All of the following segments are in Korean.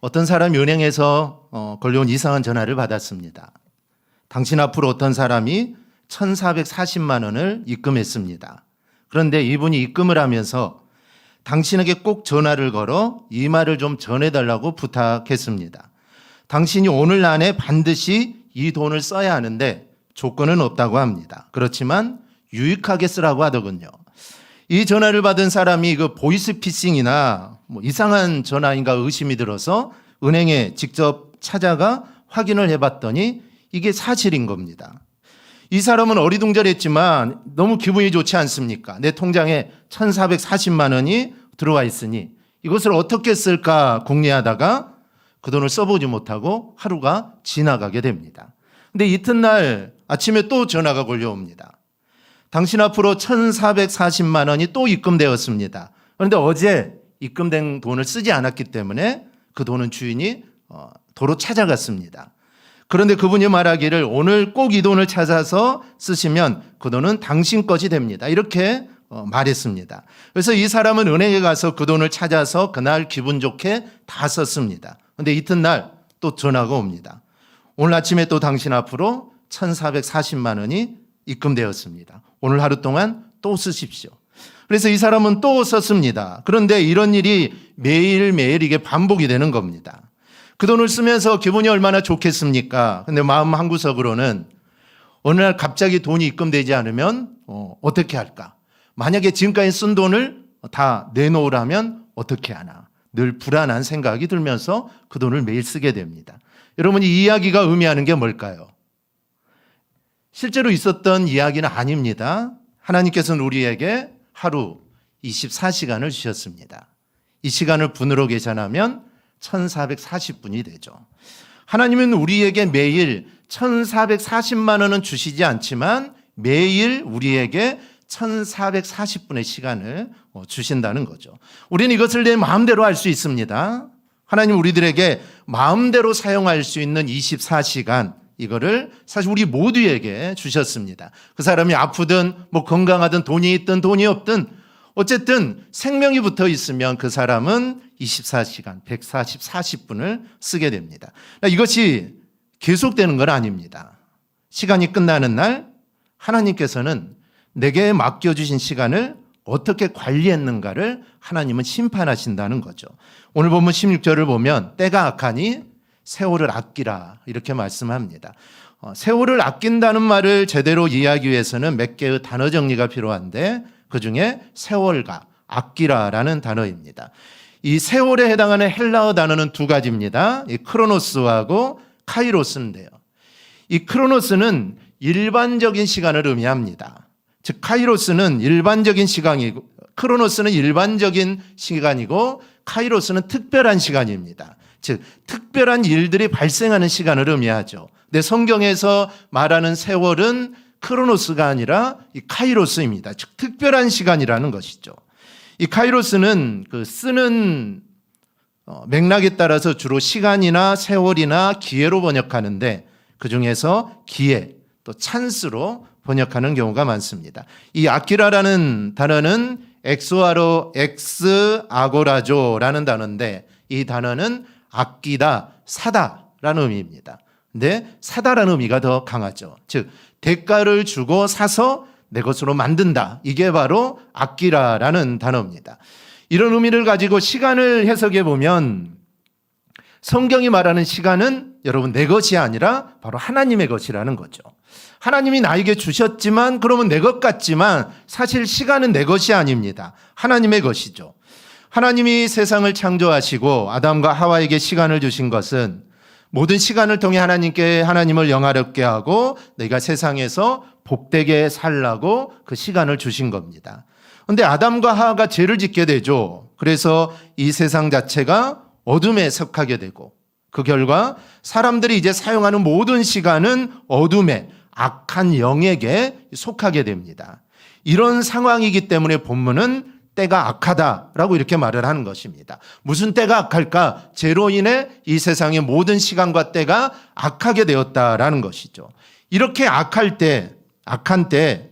어떤 사람이 은행에서 걸려온 이상한 전화를 받았습니다. 당신 앞으로 어떤 사람이 1,440만 원을 입금했습니다. 그런데 이분이 입금을 하면서 당신에게 꼭 전화를 걸어 이 말을 좀 전해달라고 부탁했습니다. 당신이 오늘 안에 반드시 이 돈을 써야 하는데 조건은 없다고 합니다. 그렇지만 유익하게 쓰라고 하더군요. 이 전화를 받은 사람이 그 보이스피싱이나 이상한 전화인가 의심이 들어서 은행에 직접 찾아가 확인을 해봤더니 이게 사실인 겁니다. 이 사람은 어리둥절했지만 너무 기분이 좋지 않습니까? 내 통장에 1,440만 원이 들어와 있으니 이것을 어떻게 쓸까 궁리하다가 그 돈을 써보지 못하고 하루가 지나가게 됩니다. 근데 이튿날 아침에 또 전화가 걸려옵니다. 당신 앞으로 1,440만 원이 또 입금되었습니다. 그런데 어제 입금된 돈을 쓰지 않았기 때문에 그 돈은 주인이 도로 찾아갔습니다. 그런데 그분이 말하기를 오늘 꼭 이 돈을 찾아서 쓰시면 그 돈은 당신 것이 됩니다. 이렇게 말했습니다. 그래서 이 사람은 은행에 가서 그 돈을 찾아서 그날 기분 좋게 다 썼습니다. 그런데 이튿날 또 전화가 옵니다. 오늘 아침에 또 당신 앞으로 1,440만 원이 입금되었습니다. 오늘 하루 동안 또 쓰십시오. 그래서 이 사람은 또 썼습니다. 그런데 이런 일이 매일매일 이게 반복이 되는 겁니다. 그 돈을 쓰면서 기분이 얼마나 좋겠습니까? 근데 마음 한구석으로는 어느 날 갑자기 돈이 입금되지 않으면 어떻게 할까? 만약에 지금까지 쓴 돈을 다 내놓으라면 어떻게 하나? 늘 불안한 생각이 들면서 그 돈을 매일 쓰게 됩니다. 여러분, 이 이야기가 의미하는 게 뭘까요? 실제로 있었던 이야기는 아닙니다. 하나님께서는 우리에게 하루 24시간을 주셨습니다. 이 시간을 분으로 계산하면 1,440분이 되죠. 하나님은 우리에게 매일 1,440만 원은 주시지 않지만 매일 우리에게 1,440분의 시간을 주신다는 거죠. 우리는 이것을 내 마음대로 할 수 있습니다. 하나님 우리들에게 마음대로 사용할 수 있는 24시간, 이거를 사실 우리 모두에게 주셨습니다. 그 사람이 아프든 건강하든 돈이 있든 돈이 없든 어쨌든 생명이 붙어 있으면 그 사람은 24시간, 140분을 쓰게 됩니다. 이것이 계속되는 건 아닙니다. 시간이 끝나는 날 하나님께서는 내게 맡겨주신 시간을 어떻게 관리했는가를 하나님은 심판하신다는 거죠. 오늘 본문 16절을 보면 때가 악하니 세월을 아끼라 이렇게 말씀합니다. 세월을 아낀다는 말을 제대로 이해하기 위해서는 몇 개의 단어 정리가 필요한데 그중에 세월과 아끼라라는 단어입니다. 이 세월에 해당하는 헬라어 단어는 두 가지입니다. 이 크로노스하고 카이로스인데요. 이 크로노스는 일반적인 시간을 의미합니다. 즉 카이로스는 일반적인 시간이고 크로노스는 일반적인 시간이고 카이로스는 특별한 시간입니다. 즉 특별한 일들이 발생하는 시간을 의미하죠. 근데 성경에서 말하는 세월은 크로노스가 아니라 이 카이로스입니다. 즉 특별한 시간이라는 것이죠. 이 카이로스는 그 쓰는 맥락에 따라서 주로 시간이나 세월이나 기회로 번역하는데 그중에서 기회 또 찬스로 번역하는 경우가 많습니다. 이 아키라라는 단어는 엑소아로 엑스아고라조라는 단어인데 이 단어는 아끼다, 사다라는 의미입니다. 근데 사다라는 의미가 더 강하죠. 즉 대가를 주고 사서 내 것으로 만든다. 이게 바로 아끼라라는 단어입니다. 이런 의미를 가지고 시간을 해석해 보면 성경이 말하는 시간은 여러분 내 것이 아니라 바로 하나님의 것이라는 거죠. 하나님이 나에게 주셨지만 그러면 내 것 같지만 사실 시간은 내 것이 아닙니다. 하나님의 것이죠. 하나님이 세상을 창조하시고 아담과 하와에게 시간을 주신 것은 모든 시간을 통해 하나님을 영화롭게 하고 내가 세상에서 복되게 살라고 그 시간을 주신 겁니다. 그런데 아담과 하와가 죄를 짓게 되죠. 그래서 이 세상 자체가 어둠에 속하게 되고 그 결과 사람들이 이제 사용하는 모든 시간은 어둠의 악한 영에게 속하게 됩니다. 이런 상황이기 때문에 본문은 때가 악하다라고 이렇게 말을 하는 것입니다. 무슨 때가 악할까? 죄로 인해 이 세상의 모든 시간과 때가 악하게 되었다라는 것이죠. 이렇게 악한 때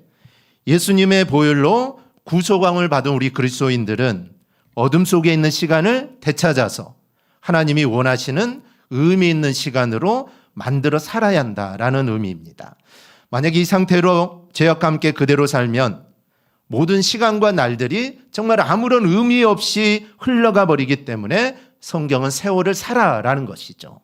예수님의 보혈로 구속함을 받은 우리 그리스도인들은 어둠 속에 있는 시간을 되찾아서 하나님이 원하시는 의미 있는 시간으로 만들어 살아야 한다라는 의미입니다. 만약에 이 상태로 죄악과 함께 그대로 살면 모든 시간과 날들이 정말 아무런 의미 없이 흘러가 버리기 때문에 성경은 세월을 살아라는 것이죠.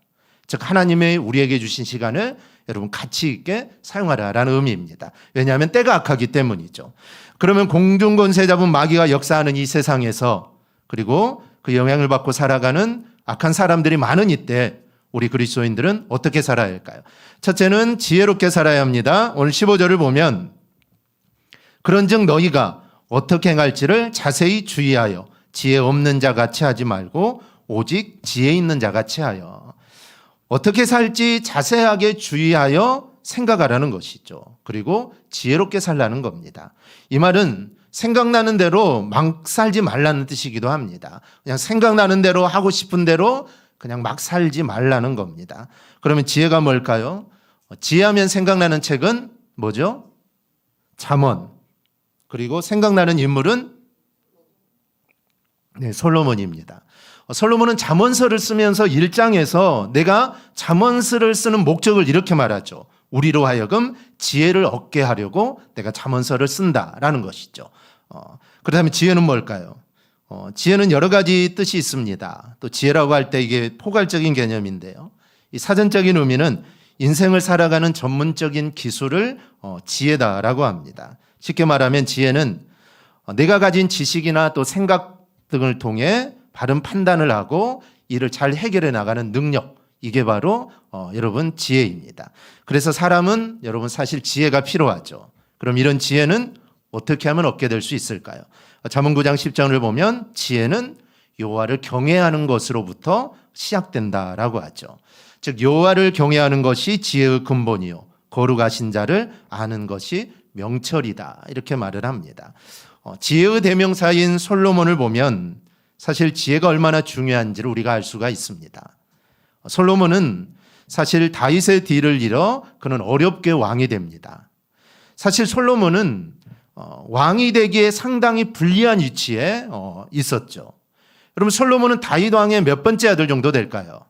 즉 하나님의 우리에게 주신 시간을 여러분 가치 있게 사용하라라는 의미입니다. 왜냐하면 때가 악하기 때문이죠. 그러면 공중권세 잡은 마귀가 역사하는 이 세상에서 그리고 그 영향을 받고 살아가는 악한 사람들이 많은 이때 우리 그리스도인들은 어떻게 살아야 할까요? 첫째는 지혜롭게 살아야 합니다. 오늘 15절을 보면 그런즉 너희가 어떻게 행할지를 자세히 주의하여 지혜 없는 자 같이 하지 말고 오직 지혜 있는 자 같이 하여. 어떻게 살지 자세하게 주의하여 생각하라는 것이죠. 그리고 지혜롭게 살라는 겁니다. 이 말은 생각나는 대로 막 살지 말라는 뜻이기도 합니다. 그냥 생각나는 대로 하고 싶은 대로 그냥 막 살지 말라는 겁니다. 그러면 지혜가 뭘까요? 지혜하면 생각나는 책은 뭐죠? 잠언. 그리고 생각나는 인물은 솔로몬입니다. 솔로몬은 잠언서를 쓰면서 1장에서 내가 잠언서를 쓰는 목적을 이렇게 말하죠. 우리로 하여금 지혜를 얻게 하려고 내가 잠언서를 쓴다라는 것이죠. 그렇다면 지혜는 뭘까요? 지혜는 여러 가지 뜻이 있습니다. 또 지혜라고 할 때 이게 포괄적인 개념인데요. 이 사전적인 의미는 인생을 살아가는 전문적인 기술을 지혜다라고 합니다. 쉽게 말하면 지혜는 내가 가진 지식이나 또 생각 등을 통해 바른 판단을 하고 이를 잘 해결해 나가는 능력, 이게 바로 여러분 지혜입니다. 그래서 사람은 여러분 사실 지혜가 필요하죠. 그럼 이런 지혜는 어떻게 하면 얻게 될 수 있을까요? 잠언 9장 10절을 보면 지혜는 여호와를 경외하는 것으로부터 시작된다라고 하죠. 즉 여호와를 경외하는 것이 지혜의 근본이요 거룩하신 자를 아는 것이 명철이다, 이렇게 말을 합니다. 지혜의 대명사인 솔로몬을 보면 사실 지혜가 얼마나 중요한지를 우리가 알 수가 있습니다. 솔로몬은 사실 다윗의 뒤를 이어 그는 어렵게 왕이 됩니다. 사실 솔로몬은 왕이 되기에 상당히 불리한 위치에 있었죠. 여러분 솔로몬은 다윗 왕의 몇 번째 아들 정도 될까요?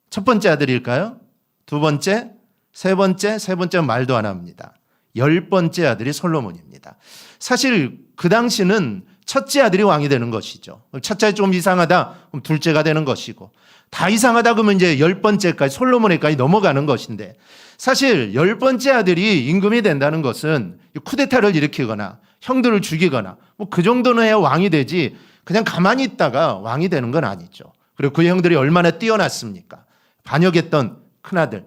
첫 번째 아들일까요? 두 번째? 세 번째? 세 번째는 말도 안 합니다. 10번째 아들이 솔로몬입니다. 사실 그 당시는 첫째 아들이 왕이 되는 것이죠. 첫째 좀 이상하다, 그럼 둘째가 되는 것이고, 다 이상하다 그러면 이제 10번째까지 솔로몬에까지 넘어가는 것인데, 사실 10번째 아들이 임금이 된다는 것은 쿠데타를 일으키거나 형들을 죽이거나 뭐 그 정도는 해야 왕이 되지 그냥 가만히 있다가 왕이 되는 건 아니죠. 그리고 그 형들이 얼마나 뛰어났습니까? 반역했던 큰아들,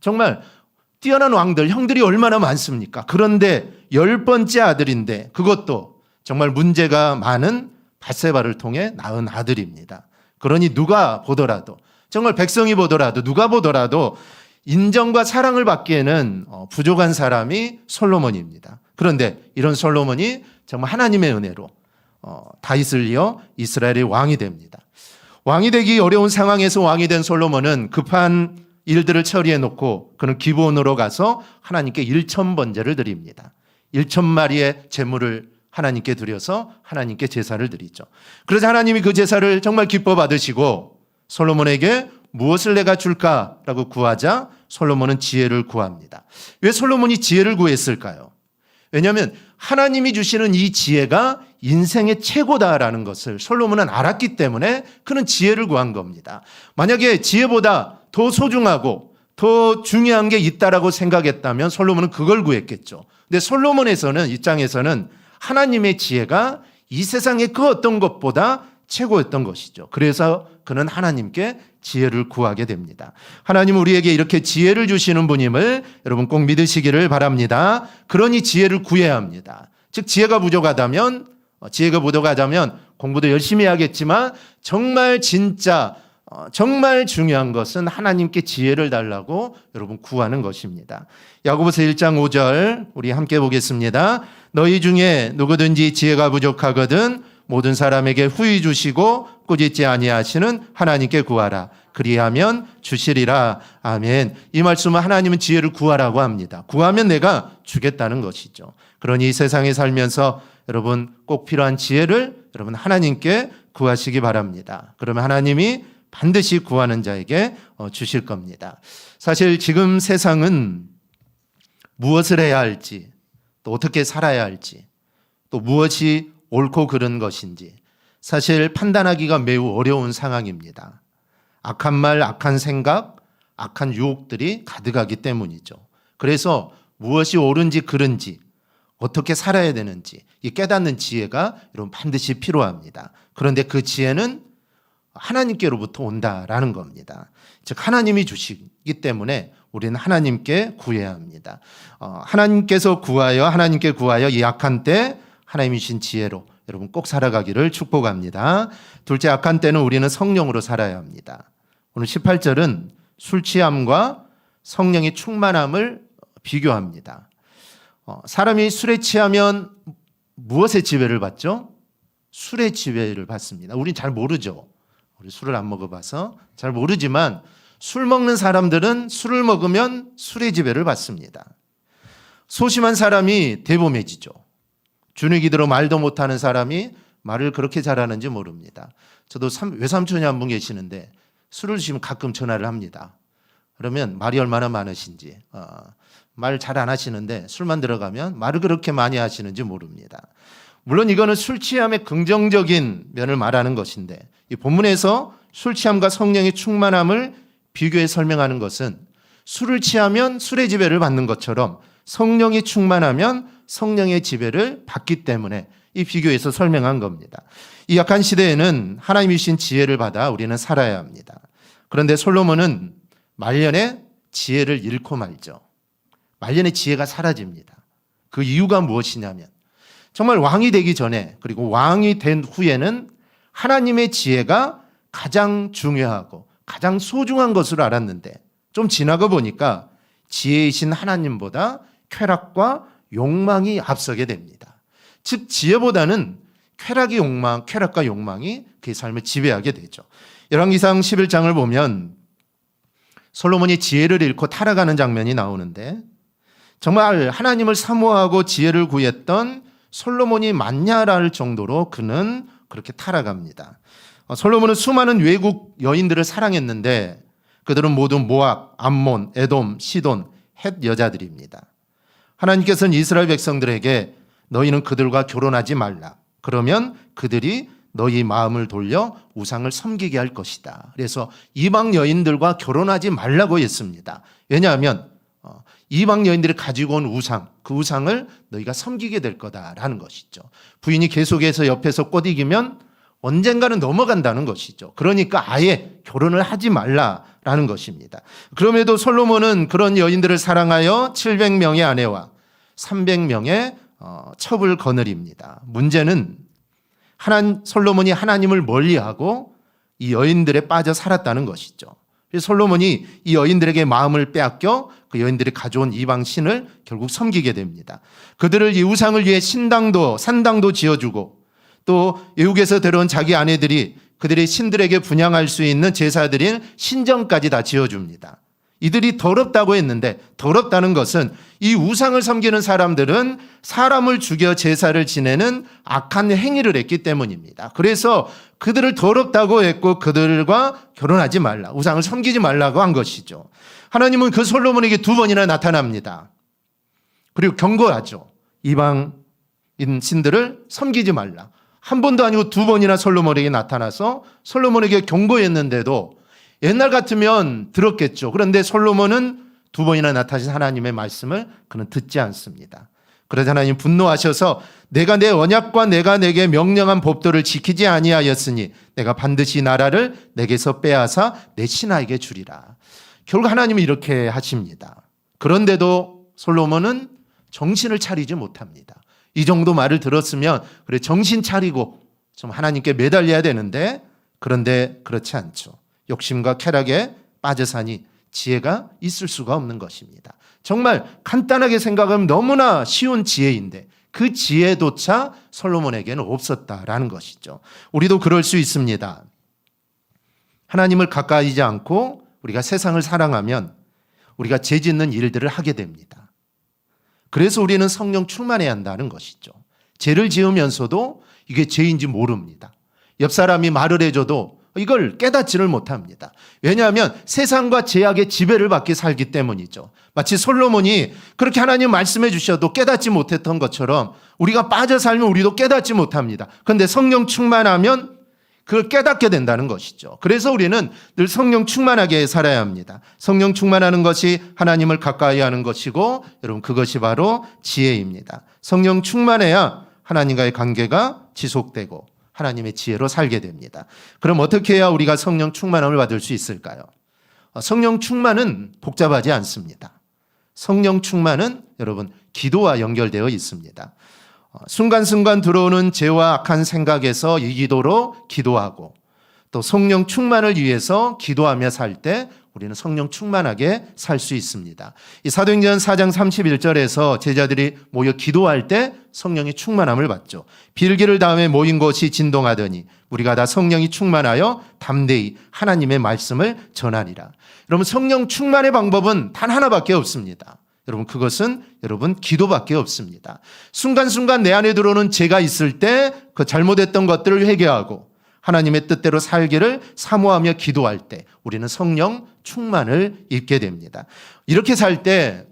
정말 뛰어난 왕들, 형들이 얼마나 많습니까? 그런데 10번째 아들인데 그것도 정말 문제가 많은 밧세바를 통해 낳은 아들입니다. 그러니 누가 보더라도, 정말 백성이 보더라도, 누가 보더라도 인정과 사랑을 받기에는 부족한 사람이 솔로몬입니다. 그런데 이런 솔로몬이 정말 하나님의 은혜로 다윗을 이어 이스라엘의 왕이 됩니다. 왕이 되기 어려운 상황에서 왕이 된 솔로몬은 급한 일들을 처리해 놓고 그는 기브온으로 가서 하나님께 1,000번제를 드립니다. 1,000마리의 제물을 하나님께 드려서 하나님께 제사를 드리죠. 그래서 하나님이 그 제사를 정말 기뻐 받으시고 솔로몬에게 무엇을 내가 줄까라고 구하자 솔로몬은 지혜를 구합니다. 왜 솔로몬이 지혜를 구했을까요? 왜냐하면 하나님이 주시는 이 지혜가 인생의 최고다라는 것을 솔로몬은 알았기 때문에 그는 지혜를 구한 겁니다. 만약에 지혜보다 더 소중하고 더 중요한 게 있다라고 생각했다면 솔로몬은 그걸 구했겠죠. 근데 솔로몬에서는 입장에서는 하나님의 지혜가 이 세상의 그 어떤 것보다 최고였던 것이죠. 그래서 그는 하나님께 지혜를 구하게 됩니다. 하나님은 우리에게 이렇게 지혜를 주시는 분임을 여러분 꼭 믿으시기를 바랍니다. 그러니 지혜를 구해야 합니다. 즉 지혜가 부족하다면 공부도 열심히 해야겠지만 정말 진짜 정말 중요한 것은 하나님께 지혜를 달라고 여러분 구하는 것입니다. 야고보서 1장 5절 우리 함께 보겠습니다. 너희 중에 누구든지 지혜가 부족하거든 모든 사람에게 후히 주시고 꾸짖지 아니하시는 하나님께 구하라. 그리하면 주시리라. 아멘. 이 말씀은 하나님은 지혜를 구하라고 합니다. 구하면 내가 주겠다는 것이죠. 그러니 이 세상에 살면서 여러분 꼭 필요한 지혜를 여러분 하나님께 구하시기 바랍니다. 그러면 하나님이 반드시 구하는 자에게 주실 겁니다. 사실 지금 세상은 무엇을 해야 할지, 또 어떻게 살아야 할지, 또 무엇이 옳고 그른 것인지 사실 판단하기가 매우 어려운 상황입니다. 악한 말, 악한 생각, 악한 유혹들이 가득하기 때문이죠. 그래서 무엇이 옳은지 그른지, 어떻게 살아야 되는지 이 깨닫는 지혜가 여러분 반드시 필요합니다. 그런데 그 지혜는 하나님께로부터 온다라는 겁니다. 즉 하나님이 주시기 때문에 우리는 하나님께 구해야 합니다. 하나님께 구하여 이 악한 때 하나님이 주신 지혜로 여러분 꼭 살아가기를 축복합니다. 둘째, 악한 때는 우리는 성령으로 살아야 합니다. 오늘 18절은 술 취함과 성령의 충만함을 비교합니다. 사람이 술에 취하면 무엇의 지배를 받죠? 술의 지배를 받습니다. 우린 잘 모르죠. 우리 술을 안 먹어봐서 잘 모르지만 술 먹는 사람들은 술을 먹으면 술의 지배를 받습니다. 소심한 사람이 대범해지죠. 주눅이 들어 말도 못하는 사람이 말을 그렇게 잘하는지 모릅니다. 저도 외삼촌이 한 분 계시는데 술을 드시면 가끔 전화를 합니다. 그러면 말이 얼마나 많으신지, 말 잘 안 하시는데 술만 들어가면 말을 그렇게 많이 하시는지 모릅니다. 물론 이거는 술 취함의 긍정적인 면을 말하는 것인데 이 본문에서 술 취함과 성령의 충만함을 비교해 설명하는 것은 술을 취하면 술의 지배를 받는 것처럼 성령이 충만하면 성령의 지배를 받기 때문에 이 비교에서 설명한 겁니다. 이 약한 시대에는 하나님이 주신 지혜를 받아 우리는 살아야 합니다. 그런데 솔로몬은 말년에 지혜를 잃고 말죠. 말년에 지혜가 사라집니다. 그 이유가 무엇이냐면 정말 왕이 되기 전에 그리고 왕이 된 후에는 하나님의 지혜가 가장 중요하고 가장 소중한 것으로 알았는데 좀 지나고 보니까 지혜이신 하나님보다 쾌락과 욕망이 앞서게 됩니다. 즉 지혜보다는 쾌락과 욕망이 그의 삶을 지배하게 되죠. 열왕기상 11장을 보면 솔로몬이 지혜를 잃고 타락하는 장면이 나오는데 정말 하나님을 사모하고 지혜를 구했던 솔로몬이 맞냐랄 정도로 그는 그렇게 타락합니다. 솔로몬은 수많은 외국 여인들을 사랑했는데 그들은 모두 모압, 암몬, 에돔, 시돈, 헷 여자들입니다. 하나님께서는 이스라엘 백성들에게 너희는 그들과 결혼하지 말라. 그러면 그들이 너희 마음을 돌려 우상을 섬기게 할 것이다. 그래서 이방 여인들과 결혼하지 말라고 했습니다. 왜냐하면 이방 여인들이 가지고 온 우상, 그 우상을 너희가 섬기게 될 거다라는 것이죠. 부인이 계속해서 옆에서 꼬드기면 언젠가는 넘어간다는 것이죠. 그러니까 아예 결혼을 하지 말라라는 것입니다. 그럼에도 솔로몬은 그런 여인들을 사랑하여 700명의 아내와 300명의 첩을 거느립니다. 문제는 솔로몬이 하나님을 멀리하고 이 여인들에 빠져 살았다는 것이죠. 그래서 솔로몬이 이 여인들에게 마음을 빼앗겨 그 여인들이 가져온 이방 신을 결국 섬기게 됩니다. 그들을 이 우상을 위해 산당도 지어주고 또 외국에서 데려온 자기 아내들이 그들의 신들에게 분향할 수 있는 제사드린 신전까지 다 지어줍니다. 이들이 더럽다고 했는데 더럽다는 것은 이 우상을 섬기는 사람들은 사람을 죽여 제사를 지내는 악한 행위를 했기 때문입니다. 그래서 그들을 더럽다고 했고 그들과 결혼하지 말라, 우상을 섬기지 말라고 한 것이죠. 하나님은 그 솔로몬에게 2번이나 나타납니다. 그리고 경고하죠. 이방인 신들을 섬기지 말라. 한 번도 아니고 2번이나 솔로몬에게 나타나서 솔로몬에게 경고했는데도 옛날 같으면 들었겠죠. 그런데 솔로몬은 2번이나 나타나신 하나님의 말씀을 그는 듣지 않습니다. 그래서 하나님 분노하셔서 내가 내 언약과 내가 내게 명령한 법도를 지키지 아니하였으니 내가 반드시 나라를 내게서 빼앗아 내 신하에게 주리라. 결국 하나님은 이렇게 하십니다. 그런데도 솔로몬은 정신을 차리지 못합니다. 이 정도 말을 들었으면 그래 정신 차리고 좀 하나님께 매달려야 되는데 그런데 그렇지 않죠. 욕심과 쾌락에 빠져 사니 지혜가 있을 수가 없는 것입니다. 정말 간단하게 생각하면 너무나 쉬운 지혜인데 그 지혜조차 솔로몬에게는 없었다라는 것이죠. 우리도 그럴 수 있습니다. 하나님을 가까이지 않고 우리가 세상을 사랑하면 우리가 죄 짓는 일들을 하게 됩니다. 그래서 우리는 성령 충만해야 한다는 것이죠. 죄를 지으면서도 이게 죄인지 모릅니다. 옆 사람이 말을 해줘도 이걸 깨닫지를 못합니다. 왜냐하면 세상과 죄악의 지배를 받기 살기 때문이죠. 마치 솔로몬이 그렇게 하나님 말씀해 주셔도 깨닫지 못했던 것처럼 우리가 빠져 살면 우리도 깨닫지 못합니다. 그런데 성령 충만하면 그걸 깨닫게 된다는 것이죠. 그래서 우리는 늘 성령 충만하게 살아야 합니다. 성령 충만하는 것이 하나님을 가까이 하는 것이고 여러분 그것이 바로 지혜입니다. 성령 충만해야 하나님과의 관계가 지속되고 하나님의 지혜로 살게 됩니다. 그럼 어떻게 해야 우리가 성령 충만함을 받을 수 있을까요? 성령 충만은 복잡하지 않습니다. 성령 충만은 여러분 기도와 연결되어 있습니다. 순간순간 들어오는 죄와 악한 생각에서 이 기도로 기도하고 또 성령 충만을 위해서 기도하며 살 때 우리는 성령 충만하게 살 수 있습니다. 이 사도행전 4장 31절에서 제자들이 모여 기도할 때 성령이 충만함을 받죠. 빌기를 다음에 모인 곳이 진동하더니 우리가 다 성령이 충만하여 담대히 하나님의 말씀을 전하리라. 여러분 성령 충만의 방법은 단 하나밖에 없습니다. 여러분 그것은 여러분 기도밖에 없습니다. 순간순간 내 안에 들어오는 죄가 있을 때 그 잘못했던 것들을 회개하고 하나님의 뜻대로 살기를 사모하며 기도할 때 우리는 성령 충만을 입게 됩니다. 이렇게 살 때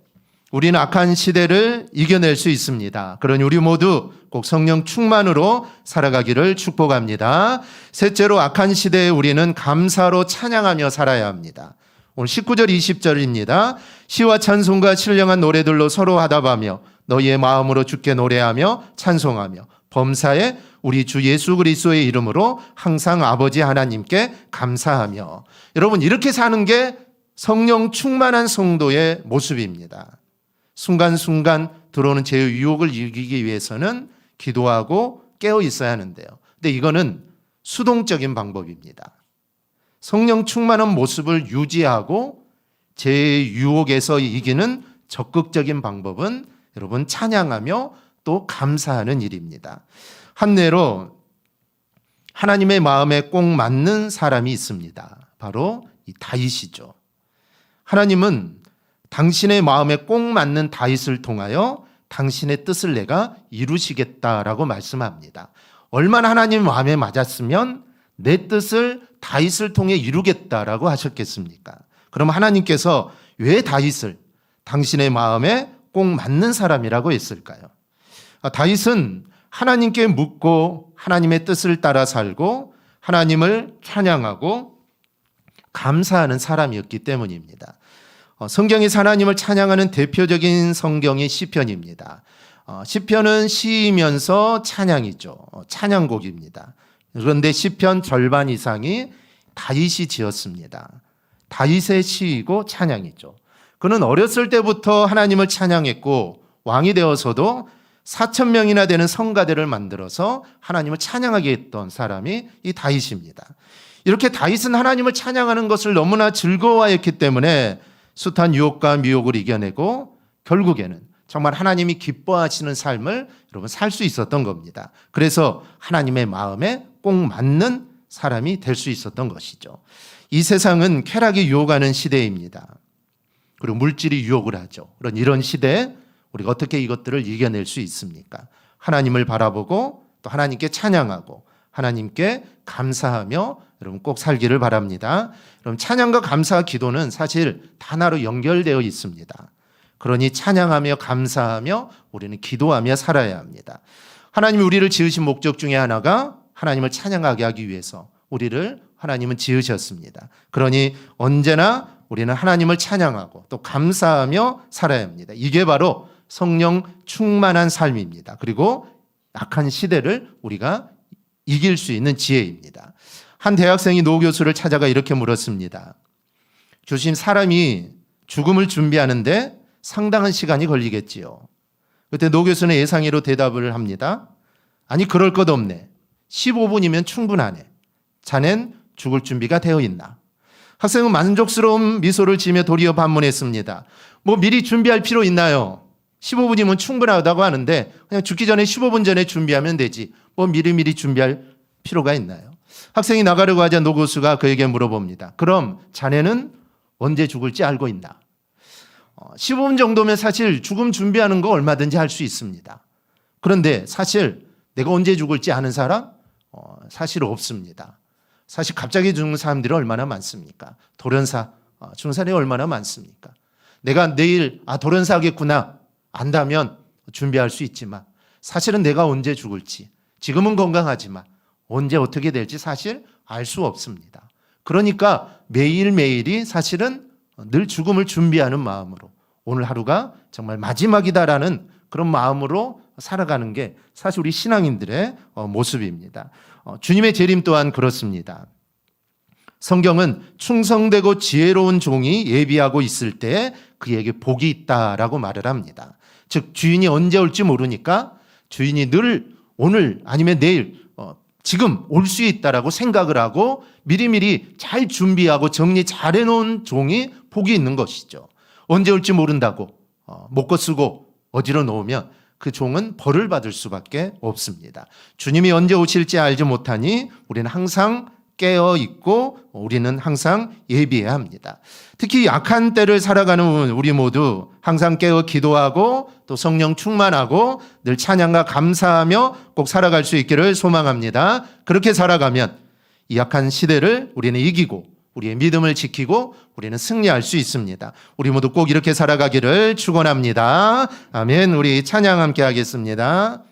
우리는 악한 시대를 이겨낼 수 있습니다. 그러니 우리 모두 꼭 성령 충만으로 살아가기를 축복합니다. 셋째로 악한 시대에 우리는 감사로 찬양하며 살아야 합니다. 오늘 19절 20절입니다. 시와 찬송과 신령한 노래들로 서로 하답하며 너희의 마음으로 주께 노래하며 찬송하며 범사에 우리 주 예수 그리스도의 이름으로 항상 아버지 하나님께 감사하며. 여러분 이렇게 사는 게 성령 충만한 성도의 모습입니다. 순간순간 들어오는 죄의 유혹을 이기기 위해서는 기도하고 깨어 있어야 하는데요. 근데 이거는 수동적인 방법입니다. 성령 충만한 모습을 유지하고 죄의 유혹에서 이기는 적극적인 방법은 여러분 찬양하며 또 감사하는 일입니다. 한례로 하나님의 마음에 꼭 맞는 사람이 있습니다. 바로 이 다윗이죠. 하나님은 당신의 마음에 꼭 맞는 다윗을 통하여 당신의 뜻을 내가 이루시겠다라고 말씀합니다. 얼마나 하나님 마음에 맞았으면 내 뜻을 다윗을 통해 이루겠다라고 하셨겠습니까? 그럼 하나님께서 왜 다윗을 당신의 마음에 꼭 맞는 사람이라고 했을까요? 다윗은 하나님께 묻고 하나님의 뜻을 따라 살고 하나님을 찬양하고 감사하는 사람이었기 때문입니다. 성경에서 하나님을 찬양하는 대표적인 성경이 시편입니다. 시편은 시이면서 찬양이죠. 찬양곡입니다. 그런데 시편 절반 이상이 다윗이 지었습니다. 다윗의 시이고 찬양이죠. 그는 어렸을 때부터 하나님을 찬양했고 왕이 되어서도 4,000명이나 되는 성가대를 만들어서 하나님을 찬양하게 했던 사람이 이 다윗입니다. 이렇게 다윗은 하나님을 찬양하는 것을 너무나 즐거워했기 때문에 숱한 유혹과 미혹을 이겨내고 결국에는 정말 하나님이 기뻐하시는 삶을 여러분 살 수 있었던 겁니다. 그래서 하나님의 마음에 꼭 맞는 사람이 될 수 있었던 것이죠. 이 세상은 쾌락이 유혹하는 시대입니다. 그리고 물질이 유혹을 하죠. 이런 시대에 우리가 어떻게 이것들을 이겨낼 수 있습니까? 하나님을 바라보고 또 하나님께 찬양하고 하나님께 감사하며 여러분 꼭 살기를 바랍니다. 그럼 찬양과 감사와 기도는 사실 하나로 연결되어 있습니다. 그러니 찬양하며 감사하며 우리는 기도하며 살아야 합니다. 하나님이 우리를 지으신 목적 중에 하나가 하나님을 찬양하게 하기 위해서 우리를 하나님은 지으셨습니다. 그러니 언제나 우리는 하나님을 찬양하고 또 감사하며 살아야 합니다. 이게 바로 성령 충만한 삶입니다. 그리고 악한 시대를 우리가 이길 수 있는 지혜입니다. 한 대학생이 노 교수를 찾아가 이렇게 물었습니다. 교수님, 사람이 죽음을 준비하는데 상당한 시간이 걸리겠지요. 그때 노 교수는 예상외로 대답을 합니다. 아니, 그럴 것 없네. 15분이면 충분하네. 자넨 죽을 준비가 되어 있나? 학생은 만족스러운 미소를 지으며 도리어 반문했습니다. 뭐 미리 준비할 필요 있나요? 15분이면 충분하다고 하는데 그냥 죽기 전에 15분 전에 준비하면 되지. 뭐 미리미리 준비할 필요가 있나요? 학생이 나가려고 하자 노 교수가 그에게 물어봅니다. 그럼 자네는 언제 죽을지 알고 있나? 15분 정도면 사실 죽음 준비하는 거 얼마든지 할 수 있습니다. 그런데 사실 내가 언제 죽을지 아는 사람? 사실 없습니다. 사실 갑자기 죽는 사람들이 얼마나 많습니까? 돌연사 죽는 사람이 얼마나 많습니까? 내가 내일 돌연사 하겠구나 안다면 준비할 수 있지만 사실은 내가 언제 죽을지, 지금은 건강하지만 언제 어떻게 될지 사실 알 수 없습니다. 그러니까 매일매일이 사실은 늘 죽음을 준비하는 마음으로 오늘 하루가 정말 마지막이다라는 그런 마음으로 살아가는 게 사실 우리 신앙인들의 모습입니다. 주님의 재림 또한 그렇습니다. 성경은 충성되고 지혜로운 종이 예비하고 있을 때 그에게 복이 있다라고 말을 합니다. 즉 주인이 언제 올지 모르니까 주인이 늘 오늘 아니면 내일 지금 올 수 있다라고 생각을 하고 미리미리 잘 준비하고 정리 잘 해놓은 종이 복이 있는 것이죠. 언제 올지 모른다고 못 거 쓰고 어디로 놓으면 그 종은 벌을 받을 수밖에 없습니다. 주님이 언제 오실지 알지 못하니 우리는 항상 깨어 있고 우리는 항상 예비해야 합니다. 특히 약한 때를 살아가는 우리 모두 항상 깨어 기도하고 또 성령 충만하고 늘 찬양과 감사하며 꼭 살아갈 수 있기를 소망합니다. 그렇게 살아가면 이 약한 시대를 우리는 이기고 우리의 믿음을 지키고 우리는 승리할 수 있습니다. 우리 모두 꼭 이렇게 살아가기를 축원합니다. 아멘. 우리 찬양 함께 하겠습니다.